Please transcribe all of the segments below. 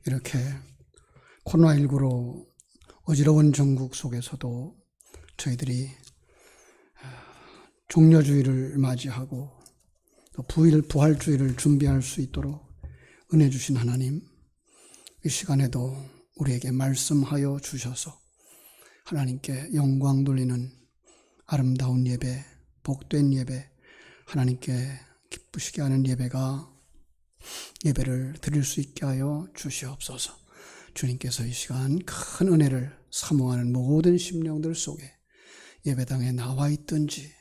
이렇게 코로나19로 어지러운 전국 속에서도 저희들이 종려주의를 맞이하고 또 부활주의를 준비할 수 있도록 은혜 주신 하나님, 이 시간에도 우리에게 말씀하여 주셔서 하나님께 영광 돌리는 아름다운 예배, 복된 예배, 하나님께 기쁘시게 하는 예배를 드릴 수 있게 하여 주시옵소서. 주님께서 이 시간 큰 은혜를 사모하는 모든 심령들 속에 예배당에 나와 있든지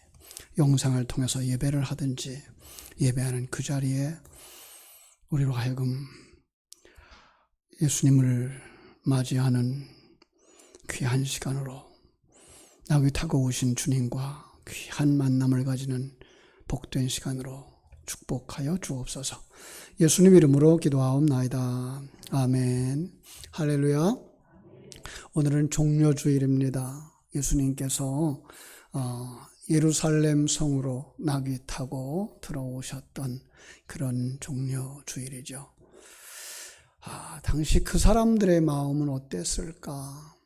영상을 통해서 예배를 하든지 예배하는 그 자리에 우리로 하여금 예수님을 맞이하는 귀한 시간으로 나귀 타고 오신 주님과 귀한 만남을 가지는 복된 시간으로 축복하여 주옵소서. 예수님 이름으로 기도하옵나이다. 아멘. 할렐루야. 오늘은 종려주일입니다. 예수님께서 예루살렘 성으로 나귀 타고 들어오셨던 그런 종려주일이죠. 당시 그 사람들의 마음은 어땠을까?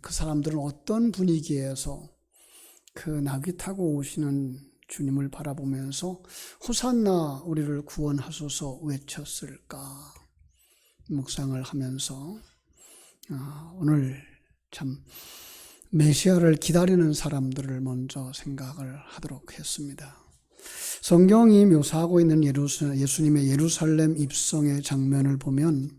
그 사람들은 어떤 분위기에서 그 나귀 타고 오시는 주님을 바라보면서 호산나 우리를 구원하소서 외쳤을까? 묵상을 하면서 오늘 참 메시아를 기다리는 사람들을 먼저 생각을 하도록 했습니다. 성경이 묘사하고 있는 예수님의 예루살렘 입성의 장면을 보면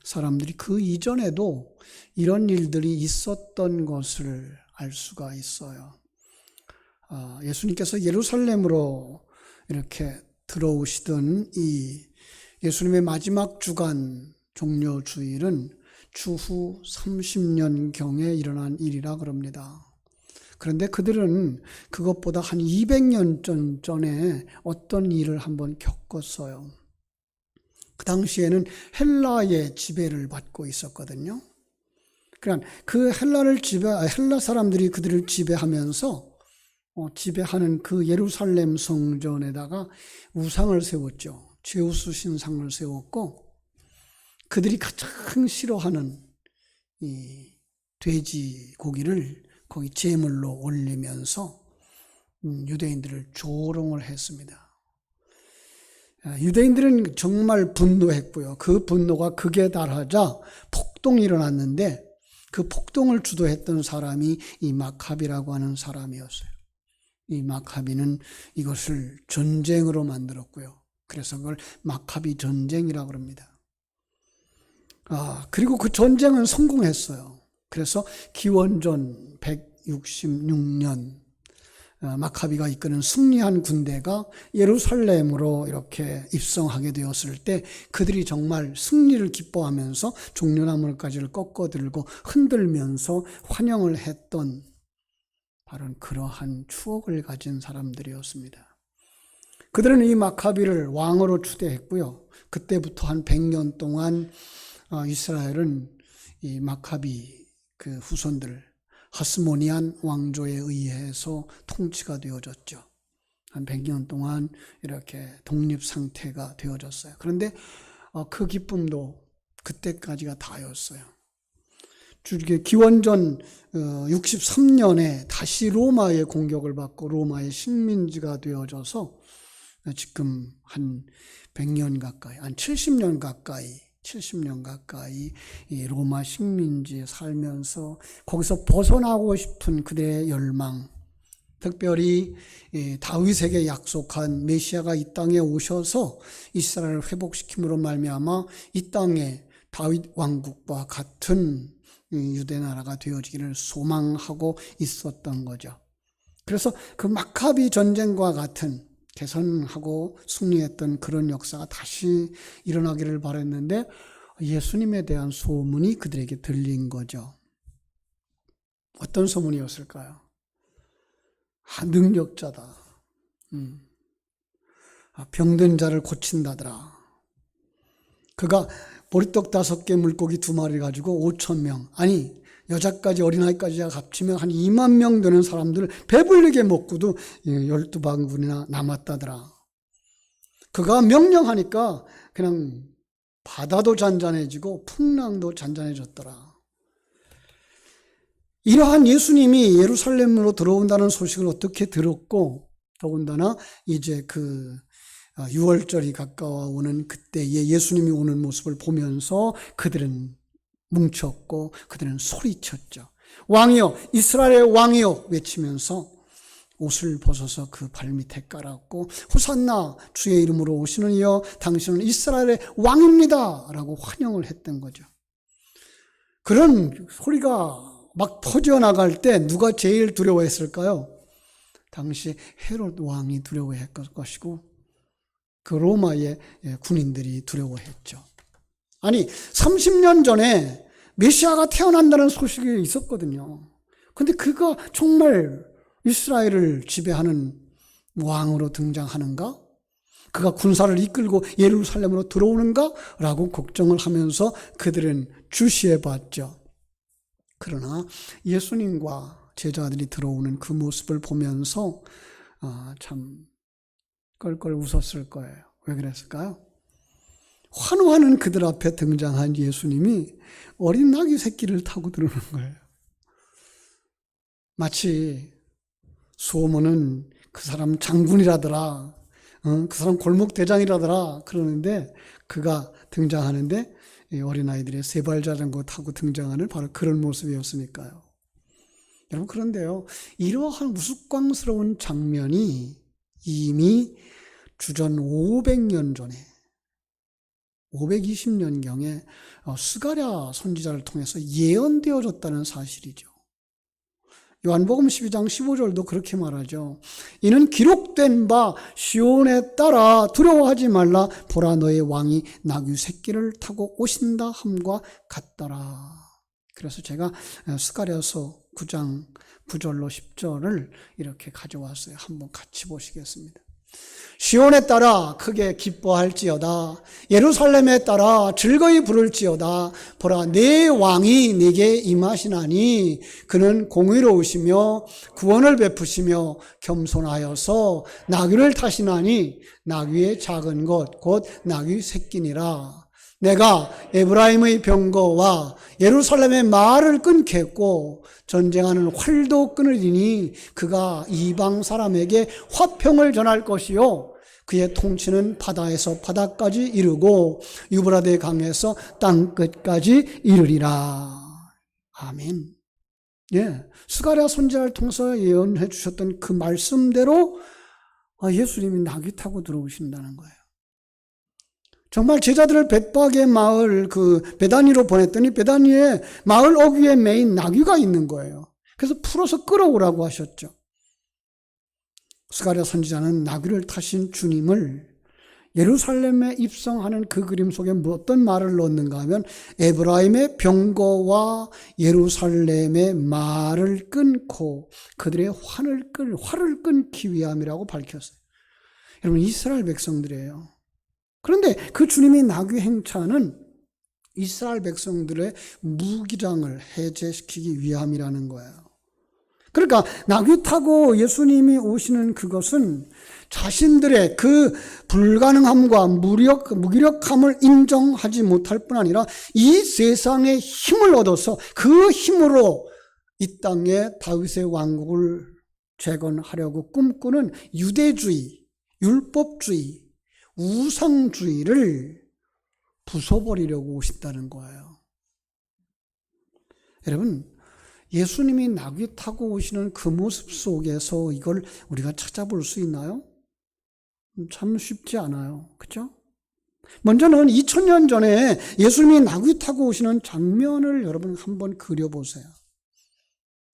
사람들이 그 이전에도 이런 일들이 있었던 것을 알 수가 있어요. 예수님께서 예루살렘으로 이렇게 들어오시던 이 예수님의 마지막 주간 종려주일은 주후 30년경에 일어난 일이라 그럽니다. 그런데 그들은 그것보다 한 200년 전에 어떤 일을 한번 겪었어요. 그 당시에는 헬라의 지배를 받고 있었거든요. 그러니까 그 헬라 사람들이 그들을 지배하면서 지배하는 그 예루살렘 성전에다가 우상을 세웠죠. 제우스 신상을 세웠고 그들이 가장 싫어하는 이 돼지 고기를 거기 제물로 올리면서 유대인들을 조롱을 했습니다. 유대인들은 정말 분노했고요. 그 분노가 극에 달하자 폭동이 일어났는데 그 폭동을 주도했던 사람이 이 마카비라고 하는 사람이었어요. 이 마카비는 이것을 전쟁으로 만들었고요. 그래서 그걸 마카비 전쟁이라고 합니다. 그리고 그 전쟁은 성공했어요. 그래서 기원전 166년 마카비가 이끄는 승리한 군대가 예루살렘으로 이렇게 입성하게 되었을 때 그들이 정말 승리를 기뻐하면서 종려나무까지를 꺾어들고 흔들면서 환영을 했던 바로 그러한 추억을 가진 사람들이었습니다. 그들은 이 마카비를 왕으로 추대했고요. 그때부터 한 100년 동안 이스라엘은 이 마카비 그 후손들 하스모니안 왕조에 의해서 통치가 되어졌죠. 한 100년 동안 이렇게 독립 상태가 되어졌어요. 그런데 그 기쁨도 그때까지가 다였어요. 기원전 63년에 다시 로마의 공격을 받고 로마의 식민지가 되어져서 지금 한 100년 가까이, 한 70년 가까이 이 로마 식민지에 살면서 거기서 벗어나고 싶은 그들의 열망, 특별히 다윗에게 약속한 메시아가 이 땅에 오셔서 이스라엘을 회복시킴으로 말미암아 이 땅에 다윗 왕국과 같은 유대 나라가 되어지기를 소망하고 있었던 거죠. 그래서 그 마카비 전쟁과 같은 개선하고 승리했던 그런 역사가 다시 일어나기를 바랬는데 예수님에 대한 소문이 그들에게 들린 거죠. 어떤 소문이었을까요? 능력자다. 병든 자를 고친다더라. 그가 보리떡 5개 물고기 2마리 가지고 5,000명, 아니 여자까지 어린아이까지 합치면 한 2만 명 되는 사람들을 배불리게 먹고도 12바구니나 남았다더라. 그가 명령하니까 그냥 바다도 잔잔해지고 풍랑도 잔잔해졌더라. 이러한 예수님이 예루살렘으로 들어온다는 소식을 어떻게 들었고, 더군다나 이제 그 6월절이 가까워오는 그때에 예수님이 오는 모습을 보면서 그들은 뭉쳤고 그들은 소리쳤죠. 왕이여, 이스라엘의 왕이여 외치면서 옷을 벗어서 그 발밑에 깔았고, 호산나, 주의 이름으로 오시는 이여 당신은 이스라엘의 왕입니다 라고 환영을 했던 거죠. 그런 소리가 막 퍼져나갈 때 누가 제일 두려워했을까요? 당시 헤롯 왕이 두려워했을 것이고 그 로마의 군인들이 두려워했죠. 아니 30년 전에 메시아가 태어난다는 소식이 있었거든요. 근데 그가 정말 이스라엘을 지배하는 왕으로 등장하는가? 그가 군사를 이끌고 예루살렘으로 들어오는가? 라고 걱정을 하면서 그들은 주시해봤죠. 그러나 예수님과 제자들이 들어오는 그 모습을 보면서 참 껄껄 웃었을 거예요. 왜 그랬을까요? 환호하는 그들 앞에 등장한 예수님이 어린 나귀 새끼를 타고 들어오는 거예요. 마치 소문은 그 사람 장군이라더라, 그 사람 골목대장이라더라 그러는데 그가 등장하는데 어린아이들의 세발자전거 타고 등장하는 바로 그런 모습이었으니까요. 여러분, 그런데요, 이러한 우스꽝스러운 장면이 이미 주전 500년 전에 520년경에 스가랴 선지자를 통해서 예언되어졌다는 사실이죠. 요한복음 12장 15절도 그렇게 말하죠. 이는 기록된 바 시온에 따라 두려워하지 말라. 보라, 너의 왕이 나귀 새끼를 타고 오신다 함과 같더라. 그래서 제가 스가랴서 9장 9절로 10절을 이렇게 가져왔어요. 한번 같이 보시겠습니다. 시온에 따라 크게 기뻐할지어다. 예루살렘에 따라 즐거이 부를지어다. 보라, 내 왕이 네게 임하시나니 그는 공의로우시며 구원을 베푸시며 겸손하여서 나귀를 타시나니 나귀의 작은 것 곧 나귀 새끼니라. 내가 에브라임의 병거와 예루살렘의 말을 끊겠고 전쟁하는 활도 끊으리니 그가 이방 사람에게 화평을 전할 것이요 그의 통치는 바다에서 바다까지 이르고 유브라데 강에서 땅 끝까지 이르리라. 아멘. 예, 스가랴 선지자를 통해서 예언해 주셨던 그 말씀대로 예수님이 나귀 타고 들어오신다는 거예요. 정말 제자들을 벳박의 마을 베다니로 보냈더니 베다니에 마을 어귀에 매인 나귀가 있는 거예요. 그래서 풀어서 끌어오라고 하셨죠. 스가랴 선지자는 나귀를 타신 주님을 예루살렘에 입성하는 그 그림 속에 어떤 말을 넣는가 하면 에브라임의 병거와 예루살렘의 말을 끊고 그들의 활을 끊기 위함이라고 밝혔어요. 여러분, 이스라엘 백성들이에요. 그런데 그 주님의 나귀 행차는 이스라엘 백성들의 무기량을 해제시키기 위함이라는 거예요. 그러니까 나귀 타고 예수님이 오시는 그것은 자신들의 그 불가능함과 무기력함을 인정하지 못할 뿐 아니라 이 세상의 힘을 얻어서 그 힘으로 이 땅에 다윗의 왕국을 재건하려고 꿈꾸는 유대주의, 율법주의, 우상주의를 부숴버리려고 오신다는 거예요. 여러분, 예수님이 나귀 타고 오시는 그 모습 속에서 이걸 우리가 찾아볼 수 있나요? 참 쉽지 않아요. 그렇죠? 먼저는 2000년 전에 예수님이 나귀 타고 오시는 장면을 여러분 한번 그려보세요.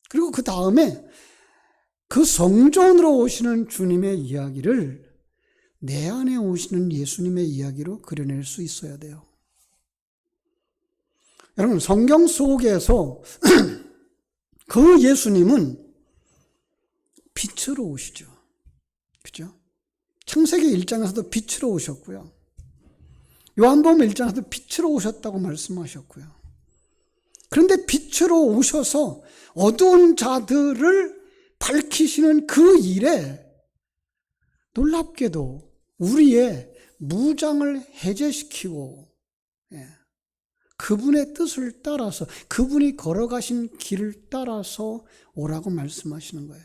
그리고 그 다음에 그 성전으로 오시는 주님의 이야기를 내 안에 오시는 예수님의 이야기로 그려낼 수 있어야 돼요. 여러분, 성경 속에서 그 예수님은 빛으로 오시죠. 그죠? 창세기 1장에서도 빛으로 오셨고요. 요한복음 1장에서도 빛으로 오셨다고 말씀하셨고요. 그런데 빛으로 오셔서 어두운 자들을 밝히시는 그 일에 놀랍게도 우리의 무장을 해제시키고 예. 그분의 뜻을 따라서, 그분이 걸어가신 길을 따라서 오라고 말씀하시는 거예요.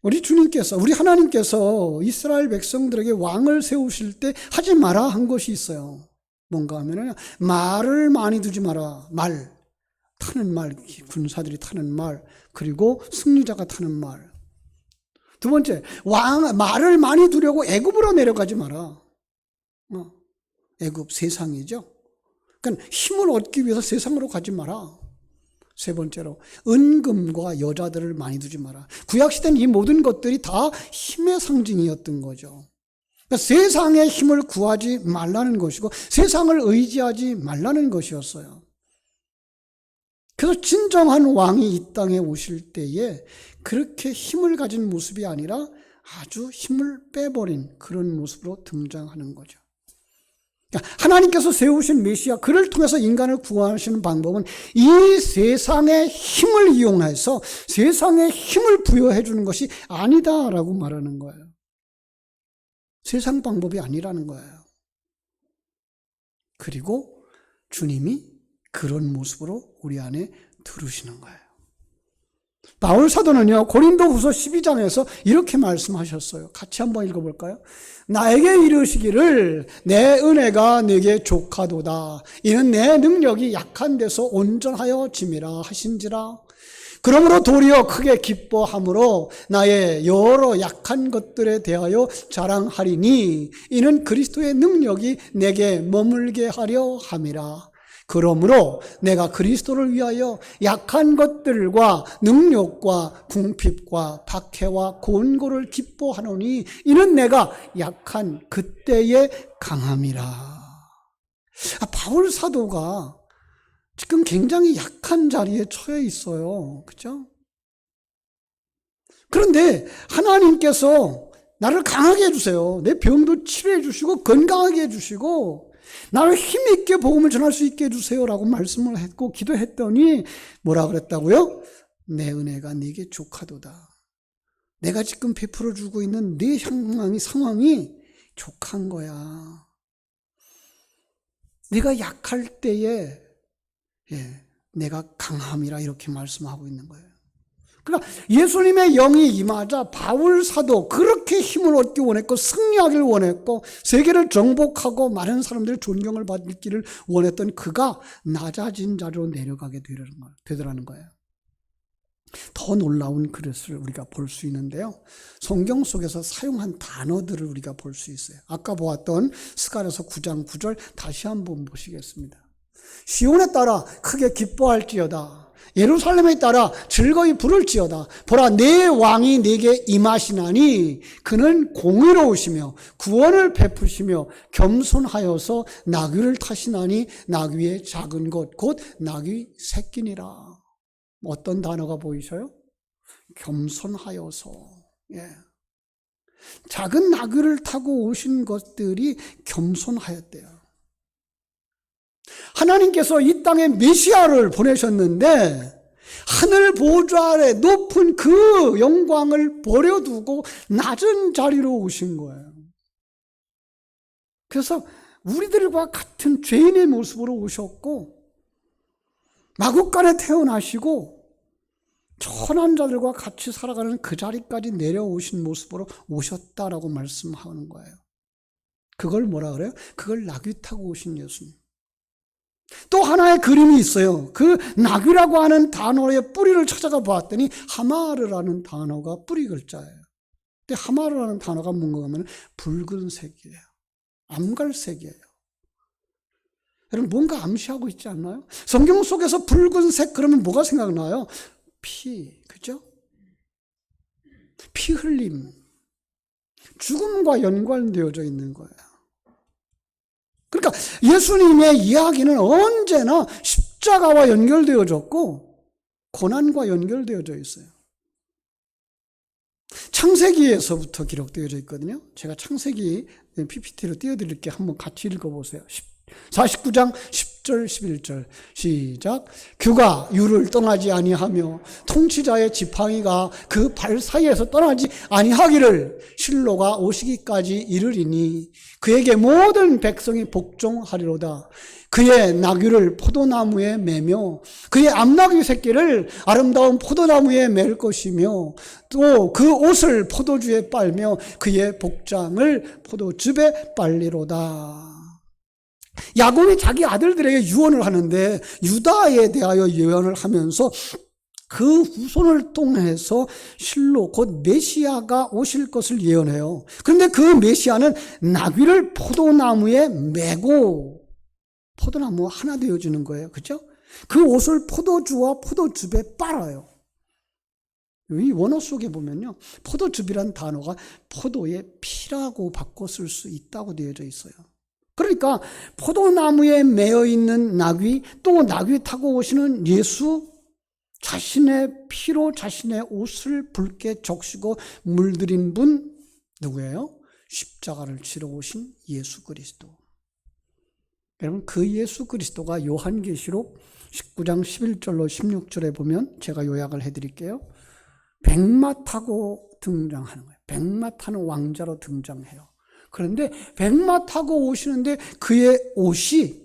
우리 주님께서, 우리 하나님께서 이스라엘 백성들에게 왕을 세우실 때 하지 마라 한 것이 있어요. 뭔가 하면은 말을 많이 두지 마라. 타는 말, 군사들이 타는 말, 그리고 승리자가 타는 말. 두 번째, 말을 많이 두려고 애굽으로 내려가지 마라. 애굽 세상이죠. 그러니까 힘을 얻기 위해서 세상으로 가지 마라. 세 번째로, 은금과 여자들을 많이 두지 마라. 구약시대는 이 모든 것들이 다 힘의 상징이었던 거죠. 그러니까 세상의 힘을 구하지 말라는 것이고 세상을 의지하지 말라는 것이었어요. 그래서 진정한 왕이 이 땅에 오실 때에 그렇게 힘을 가진 모습이 아니라 아주 힘을 빼버린 그런 모습으로 등장하는 거죠. 하나님께서 세우신 메시아, 그를 통해서 인간을 구하시는 방법은 이 세상의 힘을 이용해서 세상의 힘을 부여해 주는 것이 아니다라고 말하는 거예요. 세상 방법이 아니라는 거예요. 그리고 주님이 그런 모습으로 우리 안에 들으시는 거예요. 바울 사도는요, 고린도후서 12장에서 이렇게 말씀하셨어요. 같이 한번 읽어볼까요? 나에게 이르시기를 내 은혜가 내게 족하도다. 이는 내 능력이 약한 데서 온전하여 짐이라 하신지라. 그러므로 도리어 크게 기뻐함으로 나의 여러 약한 것들에 대하여 자랑하리니 이는 그리스도의 능력이 내게 머물게 하려 함이라. 그러므로 내가 그리스도를 위하여 약한 것들과 능력과 궁핍과 박해와 곤고를 기뻐하노니 이는 내가 약한 그때의 강함이라. 바울 사도가 지금 굉장히 약한 자리에 처해 있어요. 그렇죠? 그런데 하나님께서 나를 강하게 해주세요. 내 병도 치료해 주시고 건강하게 해주시고 나를 힘있게 복음을 전할 수 있게 해주세요라고 말씀을 했고 기도했더니 뭐라 그랬다고요? 내 은혜가 네게 족하도다. 내가 지금 베풀어 주고 있는 네 상황이 족한 거야. 네가 약할 때에 내가 강함이라 이렇게 말씀하고 있는 거예요. 그러니까 예수님의 영이 임하자 바울 사도 그렇게 힘을 얻기 원했고 승리하기를 원했고 세계를 정복하고 많은 사람들의 존경을 받기를 원했던 그가 낮아진 자리로 내려가게 되더라는 거예요. 더 놀라운 그릇을 우리가 볼 수 있는데요. 성경 속에서 사용한 단어들을 우리가 볼 수 있어요. 아까 보았던 스가랴서 9장 9절 다시 한번 보시겠습니다. 시온에 따라 크게 기뻐할지어다. 예루살렘에 따라 즐거이 부를지어다. 보라, 내 왕이 네게 임하시나니 그는 공의로우시며 구원을 베푸시며 겸손하여서 나귀를 타시나니 나귀의 작은 것 곧 나귀 새끼니라. 어떤 단어가 보이셔요? 겸손하여서. 작은 나귀를 타고 오신 것들이 겸손하였대요. 하나님께서 이 땅에 메시아를 보내셨는데 하늘 보좌 아래 높은 그 영광을 버려두고 낮은 자리로 오신 거예요. 그래서 우리들과 같은 죄인의 모습으로 오셨고 마국간에 태어나시고 천한 자들과 같이 살아가는 그 자리까지 내려오신 모습으로 오셨다라고 말씀하는 거예요. 그걸 뭐라 그래요? 그걸 나귀 타고 오신 예수님. 또 하나의 그림이 있어요. 그 나귀라고 하는 단어의 뿌리를 찾아가 보았더니 하마르라는 단어가 뿌리 글자예요. 근데 하마르라는 단어가 뭔가 하면 붉은색이에요. 암갈색이에요. 여러분 뭔가 암시하고 있지 않나요? 성경 속에서 붉은색 그러면 뭐가 생각나요? 피, 그죠? 피 흘림, 죽음과 연관되어져 있는 거예요. 그러니까 예수님의 이야기는 언제나 십자가와 연결되어졌고 고난과 연결되어져 있어요. 창세기에서부터 기록되어져 있거든요. 제가 창세기 PPT로 띄워드릴게요. 한번 같이 읽어보세요. 49장 10절 11절 시작. 규가 유를 떠나지 아니하며 통치자의 지팡이가 그 발 사이에서 떠나지 아니하기를 실로가 오시기까지 이르리니 그에게 모든 백성이 복종하리로다. 그의 나귀를 포도나무에 매며 그의 암나귀 새끼를 아름다운 포도나무에 맬 것이며 또 그 옷을 포도주에 빨며 그의 복장을 포도즙에 빨리로다. 야곱이 자기 아들들에게 유언을 하는데 유다에 대하여 예언을 하면서 그 후손을 통해서 실로 곧 메시아가 오실 것을 예언해요. 그런데 그 메시아는 나귀를 포도나무에 매고 포도나무 하나 되어주는 거예요. 그렇죠? 그 옷을 포도주와 포도즙에 빨아요. 이 원어 속에 보면요, 포도즙이란 단어가 포도의 피라고 바꿔 쓸 수 있다고 되어져 있어요. 그러니까 포도나무에 매어 있는 나귀, 또 나귀 타고 오시는 예수, 자신의 피로 자신의 옷을 붉게 적시고 물들인 분 누구예요? 십자가를 치러 오신 예수 그리스도. 여러분, 그 예수 그리스도가 요한계시록 19장 11절로 16절에 보면 제가 요약을 해드릴게요. 백마 타고 등장하는 거예요. 백마 타는 왕자로 등장해요. 그런데 백마 타고 오시는데 그의 옷이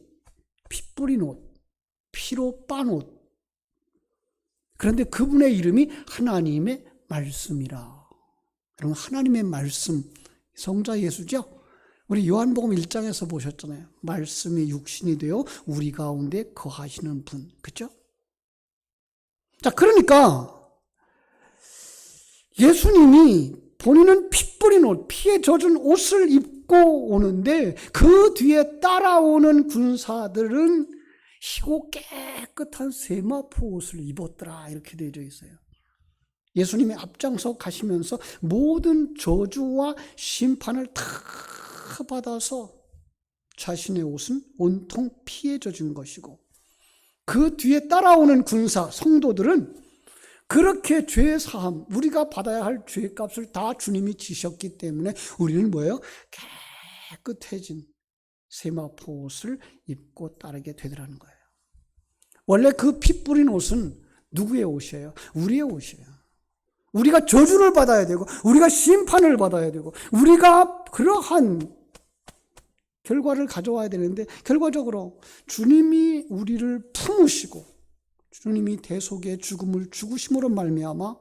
피 뿌린 옷, 피로 빤 옷. 그런데 그분의 이름이 하나님의 말씀이라. 여러분, 하나님의 말씀, 성자 예수죠? 우리 요한복음 1장에서 보셨잖아요. 말씀이 육신이 되어 우리 가운데 거하시는 분. 그렇죠? 자, 그러니까 예수님이 본인은 피 뿌린 옷, 피에 젖은 옷을 입고 오는데 그 뒤에 따라오는 군사들은 희고 깨끗한 세마포 옷을 입었더라, 이렇게 되어 있어요. 예수님이 앞장서 가시면서 모든 저주와 심판을 다 받아서 자신의 옷은 온통 피에 젖은 것이고 그 뒤에 따라오는 군사, 성도들은 그렇게 죄 사함, 우리가 받아야 할 죄값을 다 주님이 지셨기 때문에 우리는 뭐예요? 깨끗해진 세마포 옷을 입고 따르게 되더라는 거예요. 원래 그 피 뿌린 옷은 누구의 옷이에요? 우리의 옷이에요. 우리가 저주를 받아야 되고 우리가 심판을 받아야 되고 우리가 그러한 결과를 가져와야 되는데 결과적으로 주님이 우리를 품으시고 주님이 대속의 죽음을 죽으심으로 말미암아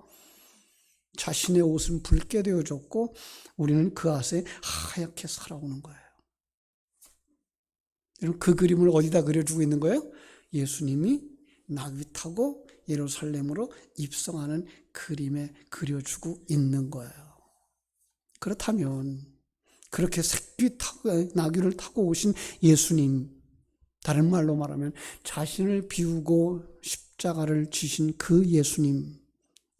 자신의 옷은 붉게 되어졌고 우리는 그 아래 하얗게 살아오는 거예요. 여러분, 그 그림을 어디다 그려주고 있는 거예요? 예수님이 나귀 타고 예루살렘으로 입성하는 그림에 그려주고 있는 거예요. 그렇다면 그렇게 나귀를 타고 오신 예수님, 다른 말로 말하면 자신을 비우고 십자가를 지신 그 예수님,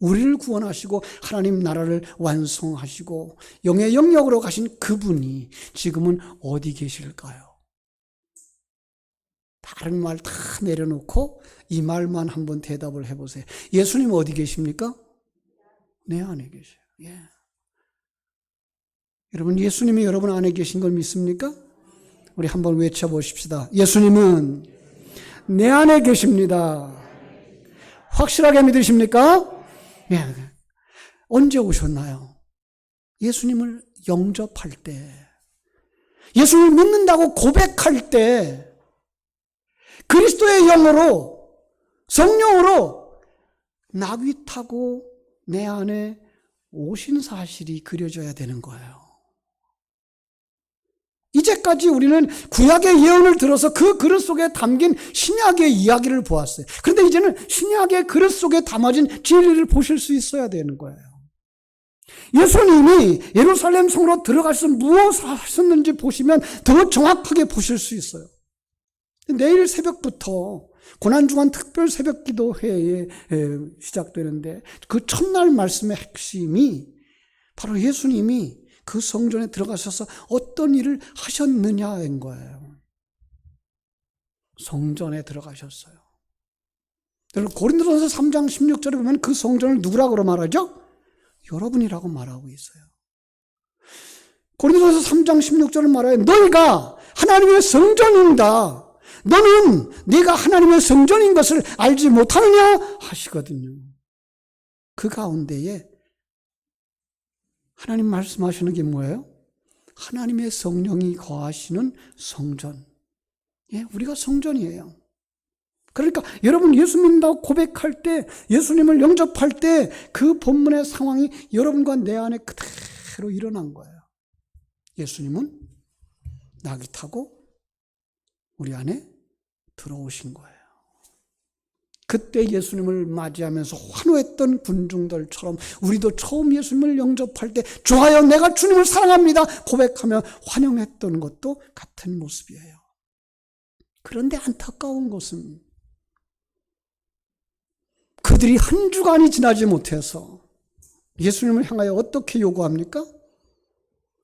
우리를 구원하시고 하나님 나라를 완성하시고 영의 영역으로 가신 그분이 지금은 어디 계실까요? 다른 말 다 내려놓고 이 말만 한번 대답을 해보세요. 예수님 어디 계십니까? 내 안에 계셔요. 예. 여러분, 예수님이 여러분 안에 계신 걸 믿습니까? 우리 한번 외쳐보십시다. 예수님은 내 안에 계십니다. 확실하게 믿으십니까? 예. 언제 오셨나요? 예수님을 영접할 때, 예수를 믿는다고 고백할 때, 그리스도의 영으로, 성령으로 나귀 타고 내 안에 오신 사실이 그려져야 되는 거예요. 이제까지 우리는 구약의 예언을 들어서 그 그릇 속에 담긴 신약의 이야기를 보았어요. 그런데 이제는 신약의 그릇 속에 담아진 진리를 보실 수 있어야 되는 거예요. 예수님이 예루살렘 성으로 들어가서 무엇을 하셨는지 보시면 더 정확하게 보실 수 있어요. 내일 새벽부터 고난주간 특별 새벽 기도회에 시작되는데 그 첫날 말씀의 핵심이 바로 예수님이 그 성전에 들어가셔서 어떤 일을 하셨느냐인 거예요. 성전에 들어가셨어요. 여러분, 고린도전서 3장 16절에 보면 그 성전을 누구라고 말하죠? 여러분이라고 말하고 있어요. 고린도전서 3장 16절을 말해요. 너희가 하나님의 성전이다. 너는 네가 하나님의 성전인 것을 알지 못하느냐 하시거든요. 그 가운데에 하나님 말씀하시는 게 뭐예요? 하나님의 성령이 거하시는 성전. 예, 우리가 성전이에요. 그러니까 여러분 예수 믿는다고 고백할 때, 예수님을 영접할 때 그 본문의 상황이 여러분과 내 안에 그대로 일어난 거예요. 예수님은 낙이 타고 우리 안에 들어오신 거예요. 그때 예수님을 맞이하면서 환호했던 군중들처럼 우리도 처음 예수님을 영접할 때 좋아요, 내가 주님을 사랑합니다 고백하며 환영했던 것도 같은 모습이에요. 그런데 안타까운 것은 그들이 한 주간이 지나지 못해서 예수님을 향하여 어떻게 요구합니까?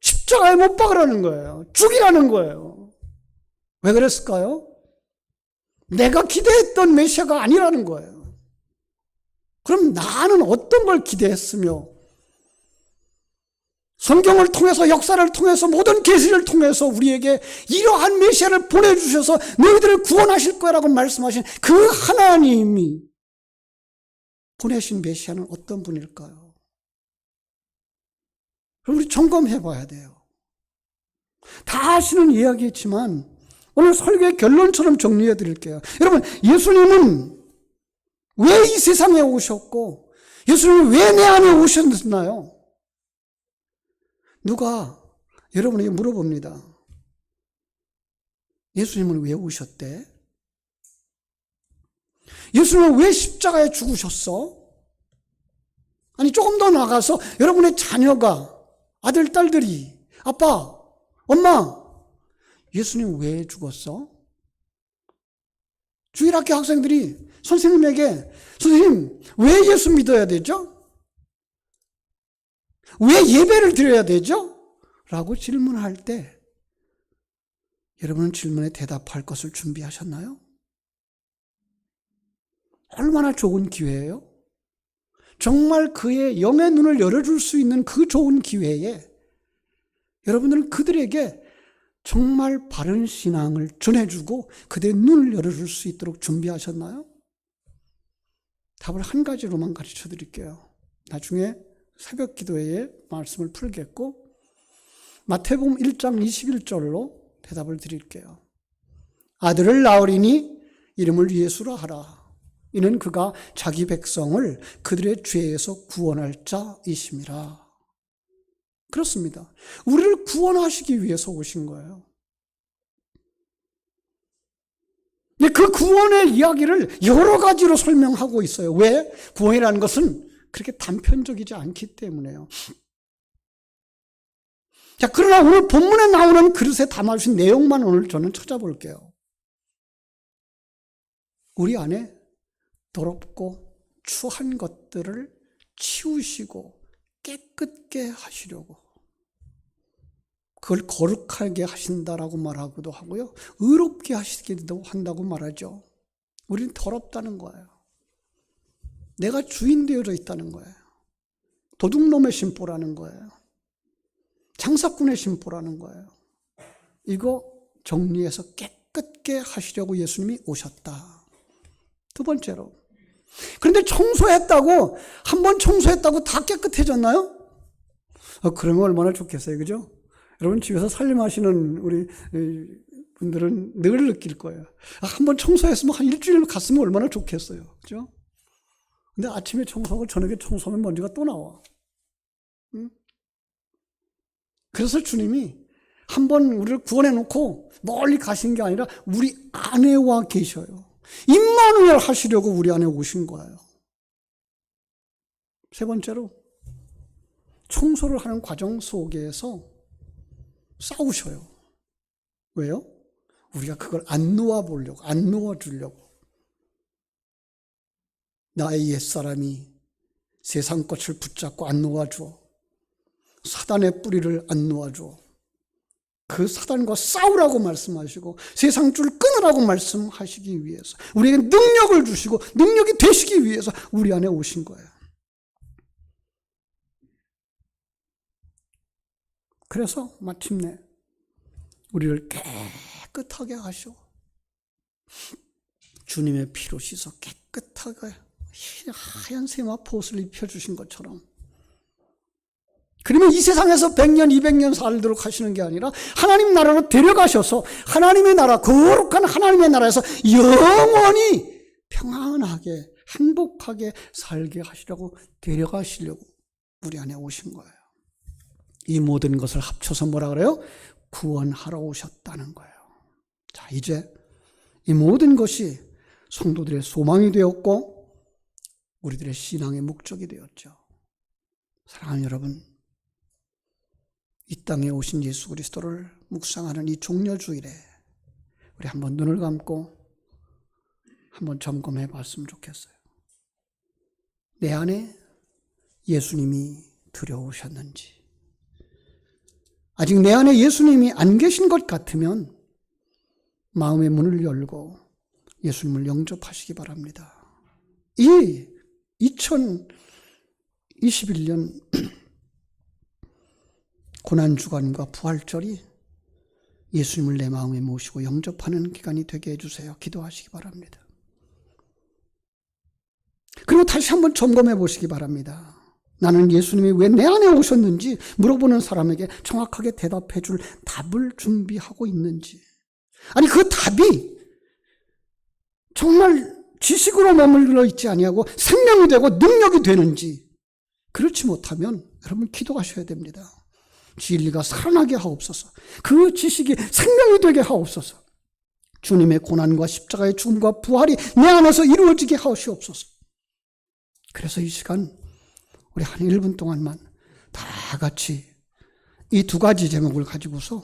십자가에 못 박으라는 거예요. 죽이라는 거예요. 왜 그랬을까요? 내가 기대했던 메시아가 아니라는 거예요. 그럼 나는 어떤 걸 기대했으며 성경을 통해서, 역사를 통해서, 모든 계시를 통해서 우리에게 이러한 메시아를 보내주셔서 너희들을 구원하실 거라고 말씀하신 그 하나님이 보내신 메시아는 어떤 분일까요? 그럼 우리 점검해 봐야 돼요. 다 아시는 이야기였지만 오늘 설교의 결론처럼 정리해 드릴게요. 여러분, 예수님은 왜 이 세상에 오셨고 예수님은 왜 내 안에 오셨나요? 누가 여러분에게 물어봅니다. 예수님은 왜 오셨대? 예수님은 왜 십자가에 죽으셨어? 아니, 조금 더 나가서 여러분의 자녀가, 아들, 딸들이, 아빠, 엄마, 예수님 왜 죽었어? 주일학교 학생들이 선생님에게, 선생님, 왜 예수 믿어야 되죠? 왜 예배를 드려야 되죠? 라고 질문할 때 여러분은 질문에 대답할 것을 준비하셨나요? 얼마나 좋은 기회예요? 정말 그의 영의 눈을 열어줄 수 있는 그 좋은 기회에 여러분들은 그들에게 정말 바른 신앙을 전해주고 그들의 눈을 열어줄 수 있도록 준비하셨나요? 답을 한 가지로만 가르쳐 드릴게요. 나중에 새벽 기도회에 말씀을 풀겠고 마태복음 1장 21절로 대답을 드릴게요. 아들을 낳으리니 이름을 예수라 하라. 이는 그가 자기 백성을 그들의 죄에서 구원할 자이심이라. 그렇습니다. 우리를 구원하시기 위해서 오신 거예요. 근데 그 구원의 이야기를 여러 가지로 설명하고 있어요. 왜? 구원이라는 것은 그렇게 단편적이지 않기 때문에요. 자, 그러나 오늘 본문에 나오는 그릇에 담아주신 내용만 오늘 저는 찾아볼게요. 우리 안에 더럽고 추한 것들을 치우시고 깨끗게 하시려고, 그걸 거룩하게 하신다라고 말하기도 하고요, 의롭게 하시기도 한다고 말하죠. 우리는 더럽다는 거예요. 내가 주인 되어져 있다는 거예요. 도둑놈의 심보라는 거예요. 장사꾼의 심보라는 거예요. 이거 정리해서 깨끗게 하시려고 예수님이 오셨다. 두 번째로, 그런데 청소했다고, 한번 청소했다고 다 깨끗해졌나요? 그러면 얼마나 좋겠어요, 그죠? 여러분 집에서 살림하시는 우리 분들은 늘 느낄 거예요. 한번 청소했으면 한 일주일 갔으면 얼마나 좋겠어요, 그죠? 근데 아침에 청소하고 저녁에 청소하면 먼지가 또 나와. 응? 그래서 주님이 한번 우리를 구원해 놓고 멀리 가신 게 아니라 우리 안에 와 계셔요. 임마누엘 하시려고 우리 안에 오신 거예요. 세 번째로, 청소를 하는 과정 속에서 싸우셔요. 왜요? 우리가 그걸 안 놓아보려고, 안 놓아주려고. 나의 옛사람이 세상 것을 붙잡고 안 놓아줘. 사단의 뿌리를 안 놓아줘. 그 사단과 싸우라고 말씀하시고 세상 줄 끊으라고 말씀하시기 위해서, 우리에게 능력을 주시고 능력이 되시기 위해서 우리 안에 오신 거예요. 그래서 마침내 우리를 깨끗하게 하시고 주님의 피로 씻어 깨끗하게 하얀 세마포 옷을 입혀주신 것처럼, 그러면 이 세상에서 100년, 200년 살도록 하시는 게 아니라 하나님 나라로 데려가셔서 하나님의 나라, 거룩한 하나님의 나라에서 영원히 평안하게 행복하게 살게 하시려고 데려가시려고 우리 안에 오신 거예요. 이 모든 것을 합쳐서 뭐라 그래요? 구원하러 오셨다는 거예요. 자, 이제 이 모든 것이 성도들의 소망이 되었고 우리들의 신앙의 목적이 되었죠. 사랑하는 여러분, 이 땅에 오신 예수 그리스도를 묵상하는 이 종려주일에 우리 한번 눈을 감고 한번 점검해 봤으면 좋겠어요. 내 안에 예수님이 들어오셨는지, 아직 내 안에 예수님이 안 계신 것 같으면 마음의 문을 열고 예수님을 영접하시기 바랍니다. 이 2021년 고난주간과 부활절이 예수님을 내 마음에 모시고 영접하는 기간이 되게 해주세요. 기도하시기 바랍니다. 그리고 다시 한번 점검해 보시기 바랍니다. 나는 예수님이 왜 내 안에 오셨는지 물어보는 사람에게 정확하게 대답해 줄 답을 준비하고 있는지, 아니 그 답이 정말 지식으로 머물러 있지 아니하고 생명이 되고 능력이 되는지, 그렇지 못하면 여러분 기도하셔야 됩니다. 진리가 살아나게 하옵소서. 그 지식이 생명이 되게 하옵소서. 주님의 고난과 십자가의 죽음과 부활이 내 안에서 이루어지게 하시옵소서. 그래서 이 시간 우리 한 1분 동안만 다 같이 이 두 가지 제목을 가지고서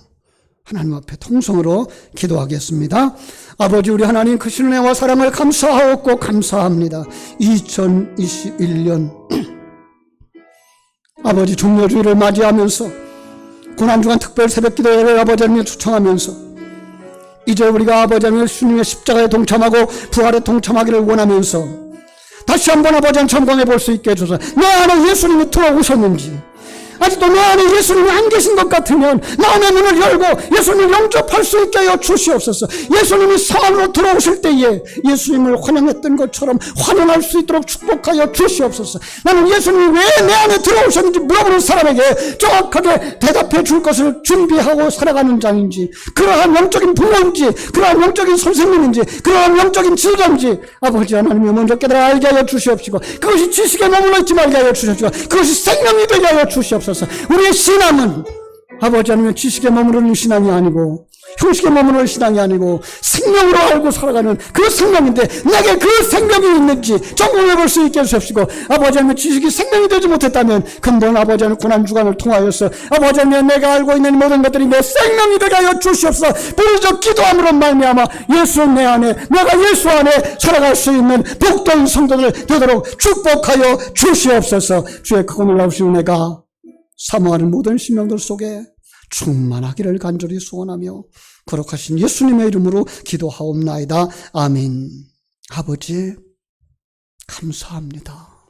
하나님 앞에 통성으로 기도하겠습니다. 아버지, 우리 하나님 크신 은혜와 사랑을 감사하옵고 감사합니다. 2021년 아버지 종려주일을 맞이하면서 고난주간 특별 새벽기도회를 아버지 하나님 초청하면서 이제 우리가 아버지 하나님 주님의 십자가에 동참하고 부활에 동참하기를 원하면서 다시 한번 아버지 하나님 점검해 볼 수 있게 해줘서 내 안에 예수님이 들어오셨는지, 아직도 내 안에 예수님이 안 계신 것 같으면 마음의 문을 열고 예수님을 영접할 수 있게 하여 주시옵소서. 예수님이 성 안으로 들어오실 때에 예수님을 환영했던 것처럼 환영할 수 있도록 축복하여 주시옵소서. 나는 예수님이 왜 내 안에 들어오셨는지 물어보는 사람에게 정확하게 대답해 줄 것을 준비하고 살아가는 자인지, 그러한 영적인 부모인지, 그러한 영적인 선생님인지, 그러한 영적인 지도자인지 아버지 하나님이 먼저 깨달아 알게 하여 주시옵시고, 그것이 지식에 머물러 있지 말게 하여 주시옵시고, 그것이 생명이 되게 하여 주시옵소서. 우리의 신앙은 아버지 하나님의 지식에 머무르는 신앙이 아니고 형식에 머무르는 신앙이 아니고 생명으로 알고 살아가는 그 생명인데, 내게 그 생명이 있는지 점검해 볼 수 있게 해주십시고, 아버지 하나님의 지식이 생명이 되지 못했다면 근본 아버지 하나님 고난주간을 통하여서 아버지 하나님 내가 알고 있는 모든 것들이 내 생명이 되게 하여 주시옵소서. 부르짖어 기도함으로 말미암아 예수 내 안에, 내가 예수 안에 살아갈 수 있는 복된 성도들 되도록 축복하여 주시옵소서. 주의 크고 놀라우신 은혜가 사모하는 모든 심령들 속에 충만하기를 간절히 소원하며 거룩하신 예수님의 이름으로 기도하옵나이다. 아멘. 아버지 감사합니다.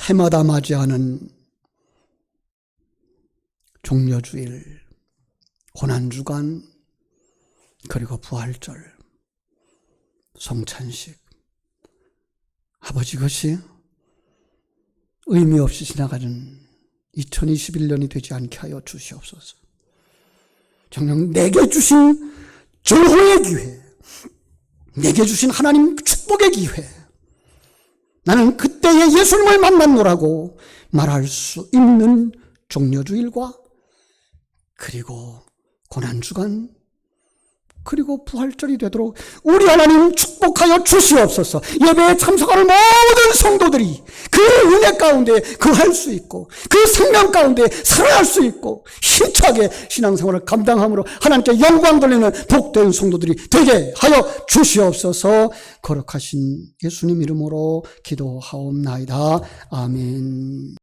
해마다 맞이하는 종려주일, 고난주간, 그리고 부활절, 성찬식, 아버지 그것이 의미 없이 지나가는 2021년이 되지 않게 하여 주시옵소서. 정녕 내게 주신 조호의 기회, 내게 주신 하나님 축복의 기회, 나는 그때에 예수님을 만났노라고 말할 수 있는 종려주일과 그리고 고난주간 그리고 부활절이 되도록 우리 하나님 축복하여 주시옵소서. 예배에 참석하는 모든 성도들이 그 은혜 가운데 거할 수 있고 그 생명 가운데 살아갈 수 있고 힘차게 신앙생활을 감당함으로 하나님께 영광 돌리는 복된 성도들이 되게 하여 주시옵소서. 거룩하신 예수님 이름으로 기도하옵나이다. 아멘.